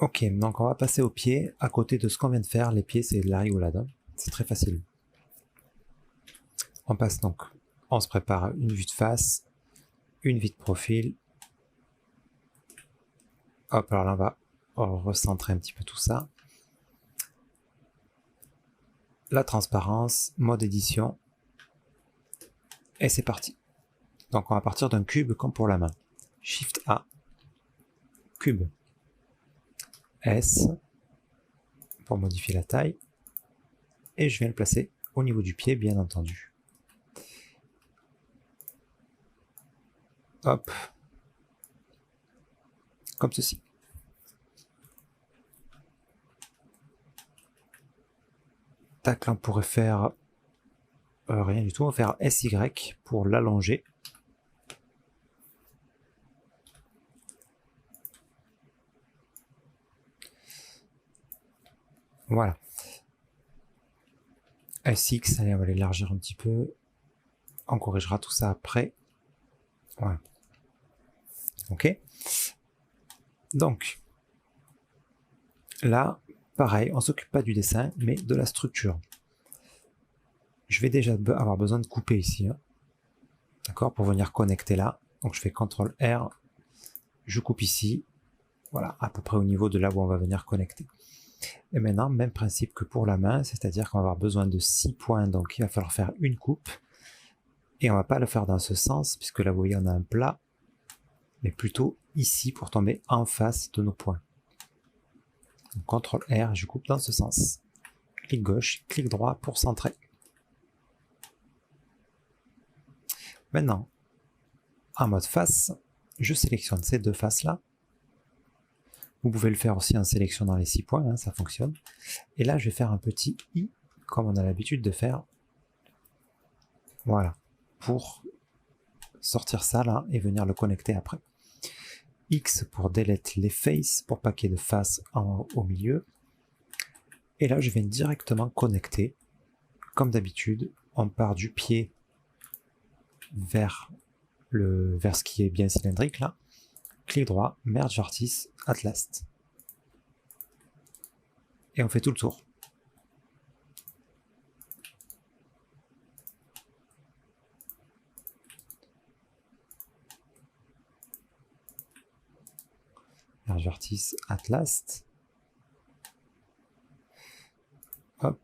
Ok, donc on va passer aux pieds. À côté de ce qu'on vient de faire, les pieds c'est de la rigolade, hein. C'est très facile. On passe donc, on se prépare une vue de face, une vue de profil. Hop, alors là on va recentrer un petit peu tout ça. La transparence, mode édition. Et c'est parti. Donc on va partir d'un cube comme pour la main. Shift A, cube. S, pour modifier la taille. Et je viens le placer au niveau du pied, bien entendu. Hop. Comme ceci. Tac, là on pourrait faire rien du tout. On va faire SY pour l'allonger. Voilà. SX, allez, on va l'élargir un petit peu. On corrigera tout ça après. Voilà. Ok. Donc, là, pareil, on s'occupe pas du dessin, mais de la structure. Je vais déjà avoir besoin de couper ici, hein. D'accord, pour venir connecter là. Donc je fais CTRL R, je coupe ici, voilà, à peu près au niveau de là où on va venir connecter. Et maintenant, même principe que pour la main, c'est-à-dire qu'on va avoir besoin de 6 points, donc il va falloir faire une coupe. Et on va pas le faire dans ce sens, puisque là vous voyez on a un plat, mais plutôt ici pour tomber en face de nos points. Donc, CTRL R, je coupe dans ce sens. Clic gauche, clic droit pour centrer. Maintenant, en mode face, je sélectionne ces deux faces là. Vous pouvez le faire aussi en sélectionnant les 6 points, hein, ça fonctionne. Et là, je vais faire un petit I, comme on a l'habitude de faire. Voilà, pour sortir ça là et venir le connecter après. X pour delete les faces, pour pas qu'il y ait de face au milieu. Et là, je viens directement connecter. Comme d'habitude, on part du pied vers ce qui est bien cylindrique là. Clic droit, merge artist, at last. Et on fait tout le tour. Merge artist, at last. Hop.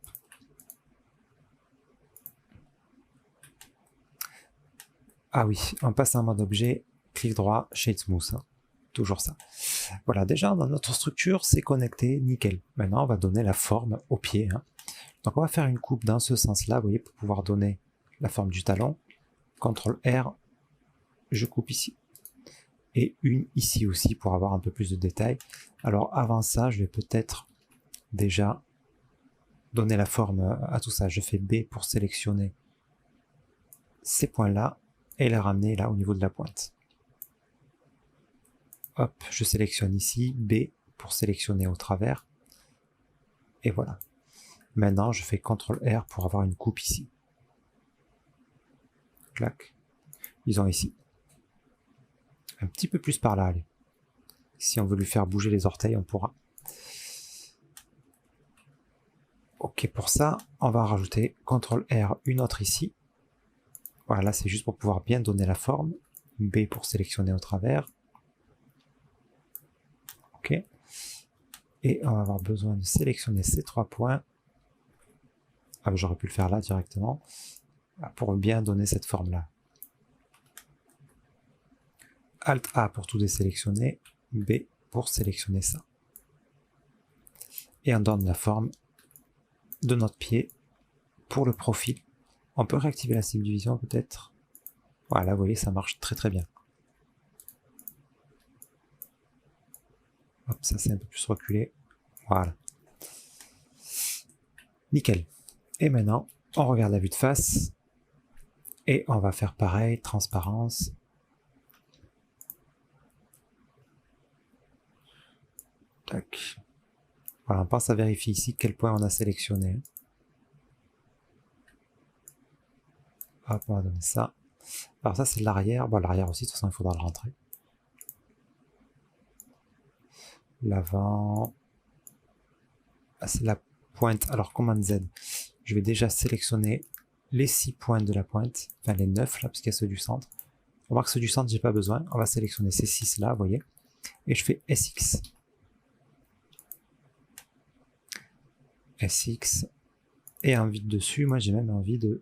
Ah oui, on passe en mode objet, clic droit, shade smooth, hein. Toujours ça. Voilà, déjà dans notre structure, c'est connecté, nickel. Maintenant, on va donner la forme au pied, hein. Donc on va faire une coupe dans ce sens-là, vous voyez, pour pouvoir donner la forme du talon. CTRL R, je coupe ici. Et une ici aussi pour avoir un peu plus de détails. Alors avant ça, je vais peut-être déjà donner la forme à tout ça. Je fais B pour sélectionner ces points-là et les ramener là au niveau de la pointe. Hop, je sélectionne ici, B pour sélectionner au travers. Et voilà. Maintenant, je fais CTRL R pour avoir une coupe ici. Clac. Ils ont ici. Un petit peu plus par là, allez. Si on veut lui faire bouger les orteils, on pourra. Ok, pour ça, on va rajouter CTRL R, une autre ici. Voilà, là c'est juste pour pouvoir bien donner la forme. B pour sélectionner au travers. Ok. Et on va avoir besoin de sélectionner ces 3 points. Ah, j'aurais pu le faire là directement. Pour bien donner cette forme-là. Alt A pour tout désélectionner. B pour sélectionner ça. Et on donne la forme de notre pied pour le profil. On peut réactiver la subdivision peut-être. Voilà, vous voyez, ça marche très très bien. Hop, ça c'est un peu plus reculé. Voilà. Nickel. Et maintenant, on regarde la vue de face. Et on va faire pareil, transparence. Tac. Voilà, on pense à vérifier ici quel point on a sélectionné. Hop, on va donner ça. Alors ça c'est l'arrière. Bon, l'arrière aussi, de toute façon, il faudra le rentrer. l'avant. Ah, c'est la pointe. Alors, commande Z. Je vais déjà sélectionner les 6 pointes de la pointe. Enfin, les 9 là, parce qu'il y a ceux du centre. On remarque ceux du centre, j'ai pas besoin. On va sélectionner ces 6 là, vous voyez. Et je fais SX. SX. Et un vide dessus. Moi, j'ai même envie de...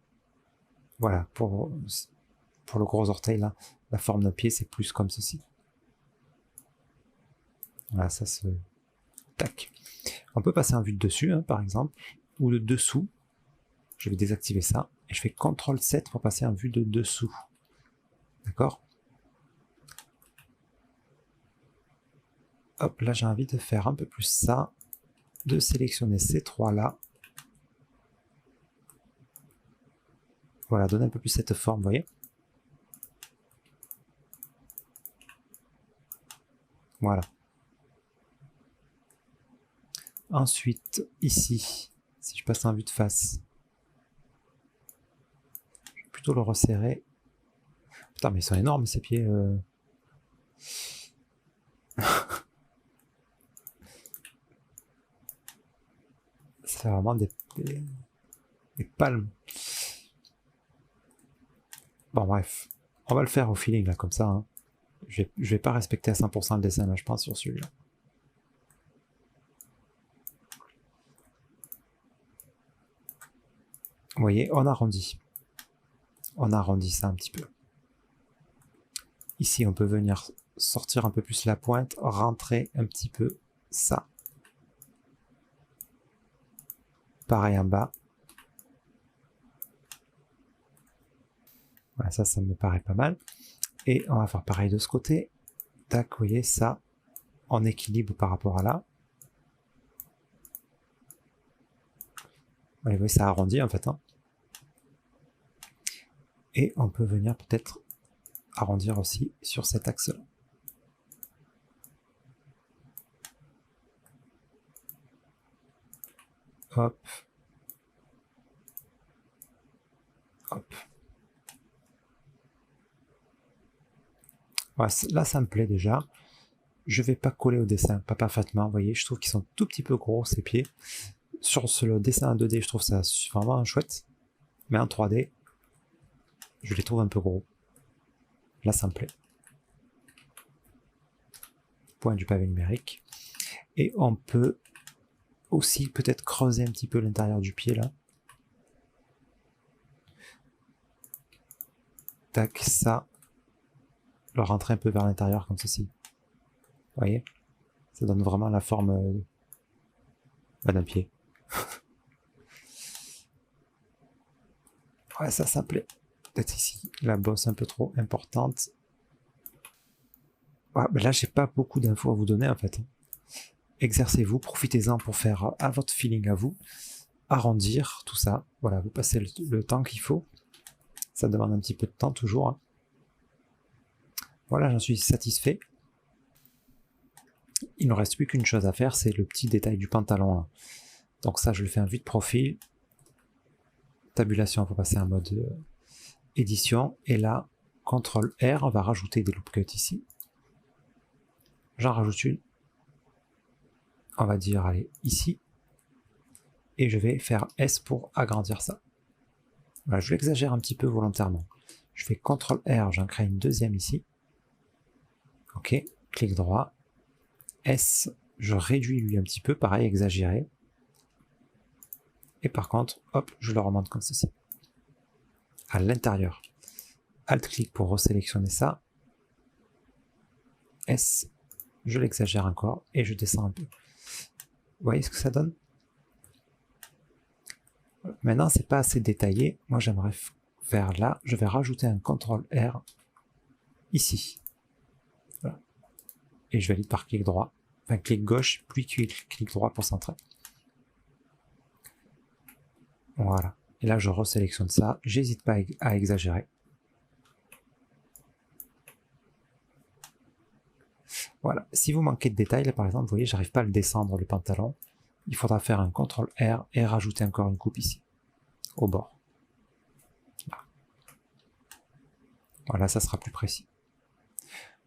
Voilà, pour le gros orteil là, la forme de pied, c'est plus comme ceci. Voilà, ça se... Tac. On peut passer un vue de dessus, hein, par exemple, ou de dessous. Je vais désactiver ça, et je fais CTRL 7 pour passer un vue de dessous. D'accord? Hop, là j'ai envie de faire un peu plus ça, de sélectionner ces trois là. Voilà, donner un peu plus cette forme, vous voyez? Voilà. Ensuite, ici, si je passe un vue de face, je vais plutôt le resserrer. Putain, mais ils sont énormes ces pieds. C'est vraiment des palmes. Bon, bref. On va le faire au feeling, là, comme ça. Hein. Je vais pas respecter à 100% le dessin, là, je pense, sur celui-là. Vous voyez, on arrondit. On arrondit ça un petit peu. Ici, on peut venir sortir un peu plus la pointe, rentrer un petit peu ça. Pareil en bas. Voilà, ça me paraît pas mal. Et on va faire pareil de ce côté. Tac, vous voyez, ça en équilibre par rapport à là. Vous voyez, ça arrondit en fait. Hein. Et on peut venir peut-être arrondir aussi sur cet axe-là. Hop. Hop. Ouais, là, ça me plaît déjà. Je vais pas coller au dessin, pas parfaitement, vous voyez, je trouve qu'ils sont tout petit peu gros ces pieds. Sur le dessin en 2D, je trouve ça vraiment chouette. Mais en 3D, je les trouve un peu gros. Là, ça me plaît. Point du pavé numérique. Et on peut aussi peut-être creuser un petit peu l'intérieur du pied, là. Tac, ça. Le rentrer un peu vers l'intérieur, comme ceci. Vous voyez? Ça donne vraiment la forme d'un pied. Ouais, ça me plaît. Peut-être ici, la bosse un peu trop importante. Ouais, ben là, j'ai pas beaucoup d'infos à vous donner, en fait. Exercez-vous, profitez-en pour faire à votre feeling à vous. Arrondir tout ça. Voilà, vous passez le temps qu'il faut. Ça demande un petit peu de temps, toujours. Hein. Voilà, j'en suis satisfait. Il ne reste plus qu'une chose à faire, c'est le petit détail du pantalon. Hein. Donc ça, je le fais en vue de profil. Tabulation, on va passer en mode édition. Et là, CTRL R, on va rajouter des loop cuts ici. J'en rajoute une. On va dire, allez, ici. Et je vais faire S pour agrandir ça. Voilà, je l'exagère un petit peu volontairement. Je fais CTRL R, j'en crée une deuxième ici. Ok, clic droit. S, je réduis lui un petit peu, pareil, exagéré. Et par contre, hop, je le remonte comme ceci. À l'intérieur. Alt-clic pour resélectionner ça. S, je l'exagère encore et je descends un peu. Vous voyez ce que ça donne? Maintenant, c'est pas assez détaillé. Moi, j'aimerais faire là. Je vais rajouter un CTRL R ici. Voilà. Et je valide par clic droit. Enfin, clic gauche, puis clic droit pour centrer. Voilà. Et là, je resélectionne ça. J'hésite pas à exagérer. Voilà. Si vous manquez de détails, là, par exemple, vous voyez, j'arrive pas à le descendre, le pantalon. Il faudra faire un CTRL R et rajouter encore une coupe ici, au bord. Voilà, ça sera plus précis.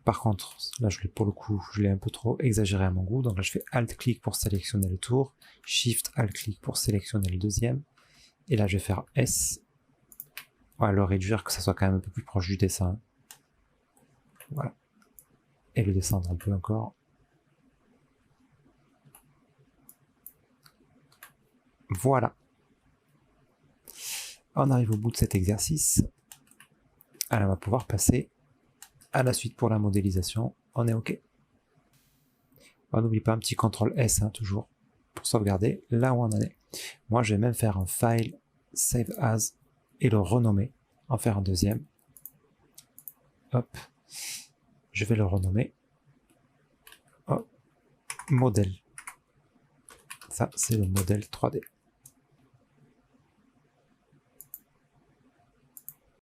Par contre, là pour le coup, je l'ai un peu trop exagéré à mon goût. Donc là je fais Alt-clic pour sélectionner le tour, Shift-Alt-clic pour sélectionner le deuxième. Et là je vais faire S. On va le réduire, que ça soit quand même un peu plus proche du dessin. Voilà. Et le descendre un peu encore. Voilà. On arrive au bout de cet exercice. Alors on va pouvoir passer à la suite pour la modélisation. On est OK. On n'oublie pas un petit CTRL S, hein, toujours, pour sauvegarder là où on en est. Moi, je vais même faire un file, save as, et le renommer, en faire un deuxième. Hop. Je vais le renommer. Hop. Modèle. Ça, c'est le modèle 3D.